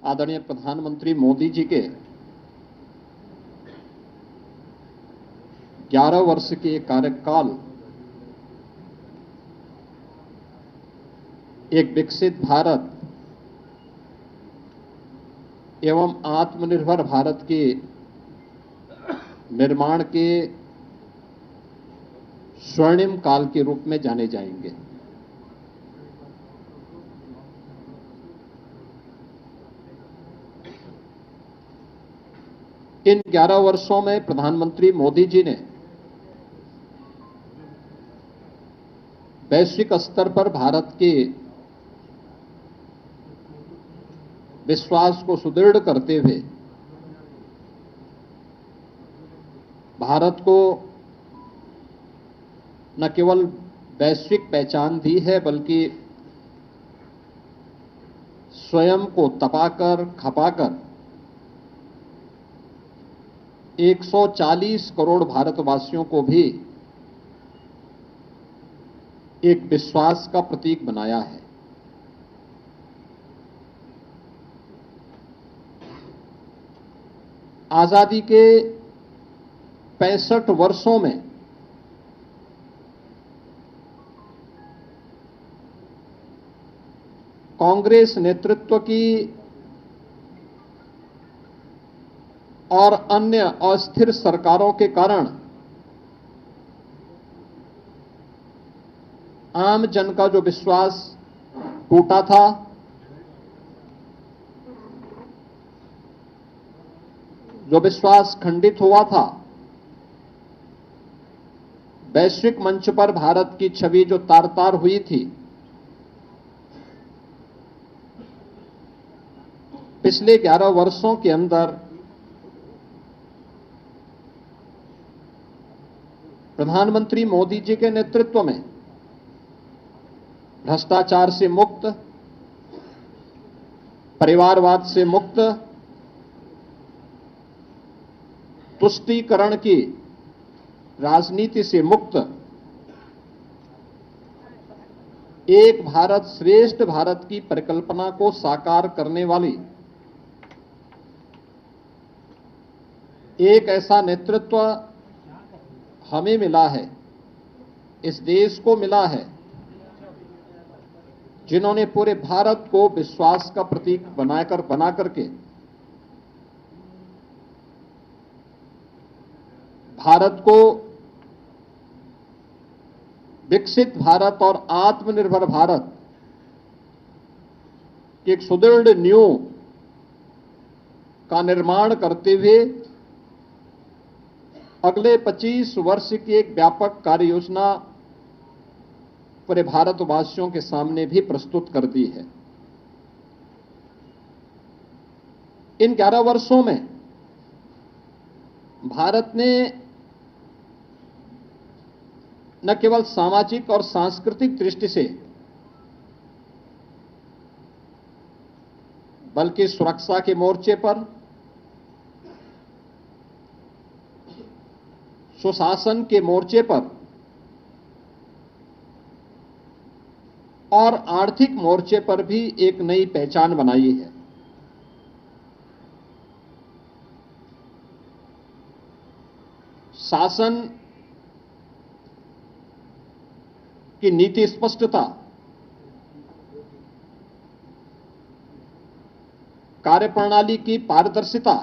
आदरणीय प्रधानमंत्री मोदी जी के 11 वर्ष के कार्यकाल एक विकसित भारत एवं आत्मनिर्भर भारत के निर्माण के स्वर्णिम काल के रूप में जाने जाएंगे। इन 11 वर्षों में प्रधानमंत्री मोदी जी ने वैश्विक स्तर पर भारत के विश्वास को सुदृढ़ करते हुए भारत को न केवल वैश्विक पहचान दी है बल्कि स्वयं को तपाकर खपाकर 140 करोड़ भारतवासियों को भी एक विश्वास का प्रतीक बनाया है। आजादी के 65 वर्षों में कांग्रेस नेतृत्व की और अन्य अस्थिर सरकारों के कारण आम जन का जो विश्वास टूटा था, जो विश्वास खंडित हुआ था, वैश्विक मंच पर भारत की छवि जो तार-तार हुई थी, पिछले 11 वर्षों के अंदर प्रधानमंत्री मोदी जी के नेतृत्व में भ्रष्टाचार से मुक्त, परिवारवाद से मुक्त, तुष्टीकरण की राजनीति से मुक्त एक भारत श्रेष्ठ भारत की परिकल्पना को साकार करने वाली एक ऐसा नेतृत्व हमें मिला है, इस देश को मिला है, जिन्होंने पूरे भारत को विश्वास का प्रतीक बना करके भारत को विकसित भारत और आत्मनिर्भर भारत की एक सुदृढ़ नींव का निर्माण करते हुए अगले 25 वर्ष की एक व्यापक कार्य योजना पूरे भारतवासियों के सामने भी प्रस्तुत कर दी है। इन 11 वर्षों में भारत ने न केवल सामाजिक और सांस्कृतिक दृष्टि से बल्कि सुरक्षा के मोर्चे पर, सुशासन के मोर्चे पर और आर्थिक मोर्चे पर भी एक नई पहचान बनाई है। शासन की नीति स्पष्टता, कार्यप्रणाली की पारदर्शिता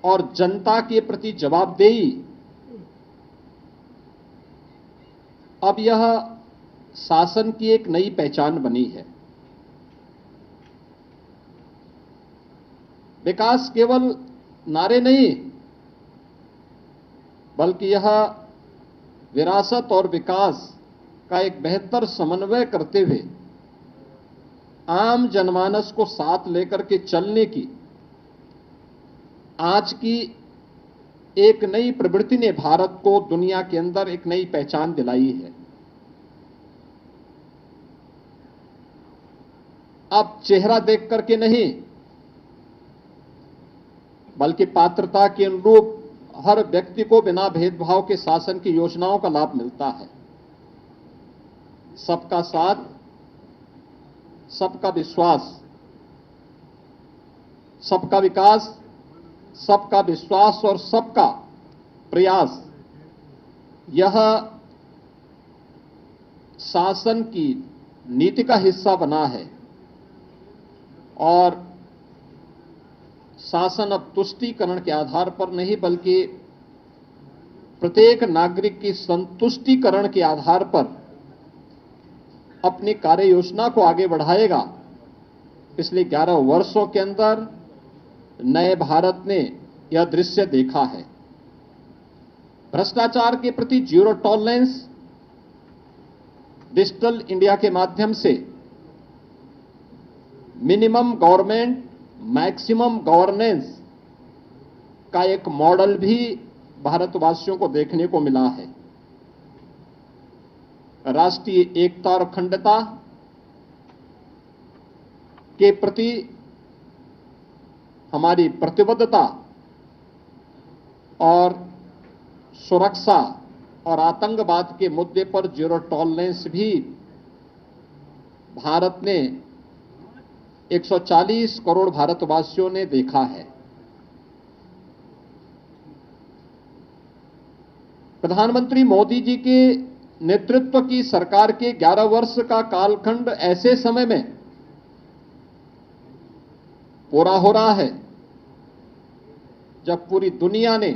और जनता के प्रति जवाबदेही, अब यह शासन की एक नई पहचान बनी है। विकास केवल नारे नहीं, बल्कि यह विरासत और विकास का एक बेहतर समन्वय करते हुए आम जनमानस को साथ लेकर के चलने की आज की एक नई प्रवृत्ति ने भारत को दुनिया के अंदर एक नई पहचान दिलाई है। अब चेहरा देख करके नहीं, बल्कि पात्रता के अनुरूप हर व्यक्ति को बिना भेदभाव के शासन की योजनाओं का लाभ मिलता है। सबका साथ, सबका विश्वास, सबका विकास, सबका विश्वास और सबका प्रयास, यह शासन की नीति का हिस्सा बना है और शासन अब तुष्टीकरण के आधार पर नहीं बल्कि प्रत्येक नागरिक की संतुष्टिकरण के आधार पर अपनी कार्य योजना को आगे बढ़ाएगा। पिछले 11 वर्षों के अंदर नए भारत ने यह दृश्य देखा है। भ्रष्टाचार के प्रति जीरो टॉलरेंस, डिजिटल इंडिया के माध्यम से मिनिमम गवर्नमेंट मैक्सिमम गवर्नेंस का एक मॉडल भी भारतवासियों को देखने को मिला है। राष्ट्रीय एकता और अखंडता के प्रति हमारी प्रतिबद्धता और सुरक्षा और आतंकवाद के मुद्दे पर जीरो टॉलरेंस भी भारत ने 140 करोड़ भारतवासियों ने देखा है। प्रधानमंत्री मोदी जी के नेतृत्व की सरकार के 11 वर्ष का कालखंड ऐसे समय में पूरा हो रहा है जब पूरी दुनिया ने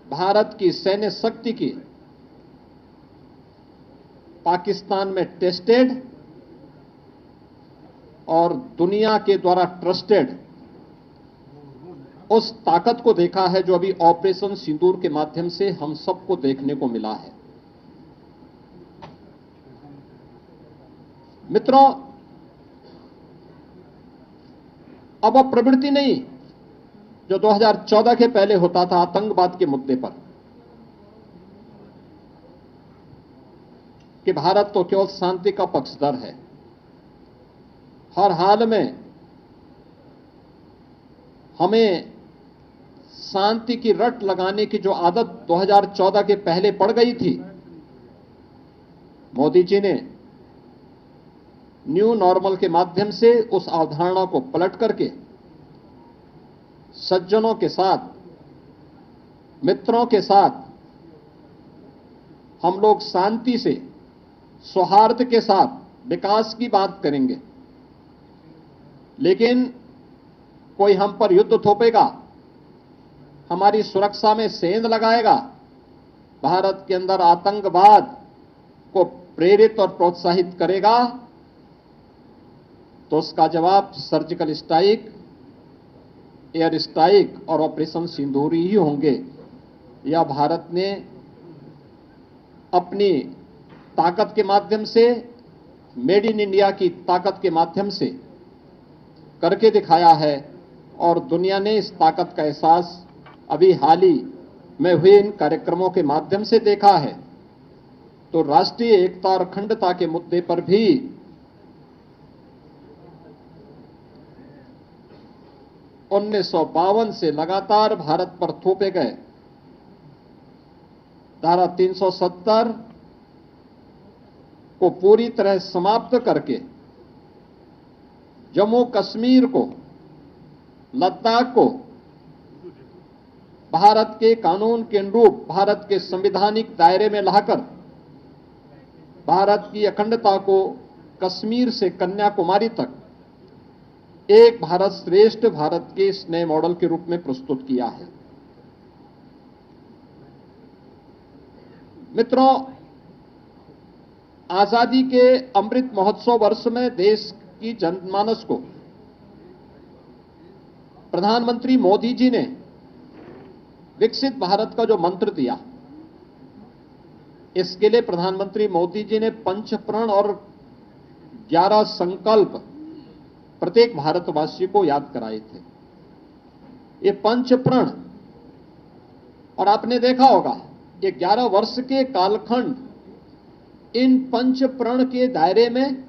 भारत की सैन्य शक्ति की पाकिस्तान में टेस्टेड और दुनिया के द्वारा ट्रस्टेड उस ताकत को देखा है जो अभी ऑपरेशन सिंदूर के माध्यम से हम सबको देखने को मिला है। मित्रों, अब वह प्रवृत्ति नहीं जो 2014 के पहले होता था आतंकवाद के मुद्दे पर कि भारत तो केवल शांति का पक्षधर है, हर हाल में हमें शांति की रट लगाने की जो आदत 2014 के पहले पड़ गई थी, मोदी जी ने न्यू नॉर्मल के माध्यम से उस अवधारणा को पलट करके सज्जनों के साथ, मित्रों के साथ हम लोग शांति से, सौहार्द के साथ विकास की बात करेंगे, लेकिन कोई हम पर युद्ध थोपेगा, हमारी सुरक्षा में सेंध लगाएगा, भारत के अंदर आतंकवाद को प्रेरित और प्रोत्साहित करेगा, तो उसका जवाब सर्जिकल स्ट्राइक, एयर स्ट्राइक और ऑपरेशन सिंदूर ही होंगे। यह भारत ने अपनी ताकत के माध्यम से, मेड इन इंडिया की ताकत के माध्यम से करके दिखाया है और दुनिया ने इस ताकत का एहसास अभी हाल ही में हुए इन कार्यक्रमों के माध्यम से देखा है। तो राष्ट्रीय एकता और अखंडता के मुद्दे पर भी 1952 से लगातार भारत पर थोपे गए धारा 370 को पूरी तरह समाप्त करके जम्मू कश्मीर को, लद्दाख को भारत के कानून के अनुरूप, भारत के संवैधानिक दायरे में लाकर भारत की अखंडता को कश्मीर से कन्याकुमारी तक एक भारत श्रेष्ठ भारत के इस नए मॉडल के रूप में प्रस्तुत किया है। मित्रों, आजादी के अमृत महोत्सव वर्ष में देश की जनमानस को प्रधानमंत्री मोदी जी ने विकसित भारत का जो मंत्र दिया, इसके लिए प्रधानमंत्री मोदी जी ने पंच प्रण और 11 संकल्प प्रत्येक भारतवासी को याद कराए थे। ये पंच प्रण, और आपने देखा होगा ये 11 वर्ष के कालखंड इन पंच प्रण के दायरे में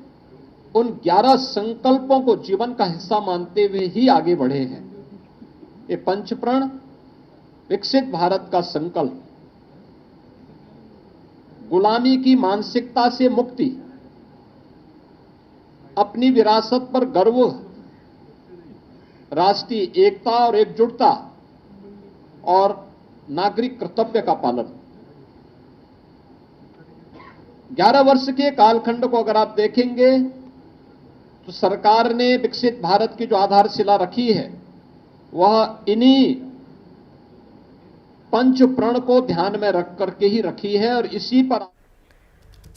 उन 11 संकल्पों को जीवन का हिस्सा मानते हुए ही आगे बढ़े हैं। ये पंच प्रण, विकसित भारत का संकल्प, गुलामी की मानसिकता से मुक्ति, अपनी विरासत पर गर्व, राष्ट्रीय एकता और एकजुटता और नागरिक कर्तव्य का पालन। 11 वर्ष के कालखंड को अगर आप देखेंगे तो सरकार ने विकसित भारत की जो आधारशिला रखी है वह इन्हीं पंच प्रण को ध्यान में रख करके ही रखी है और इसी पर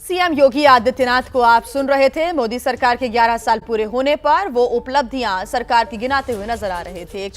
सीएम योगी आदित्यनाथ को आप सुन रहे थे। मोदी सरकार के 11 साल पूरे होने पर वो उपलब्धियां सरकार की गिनाते हुए नजर आ रहे थे।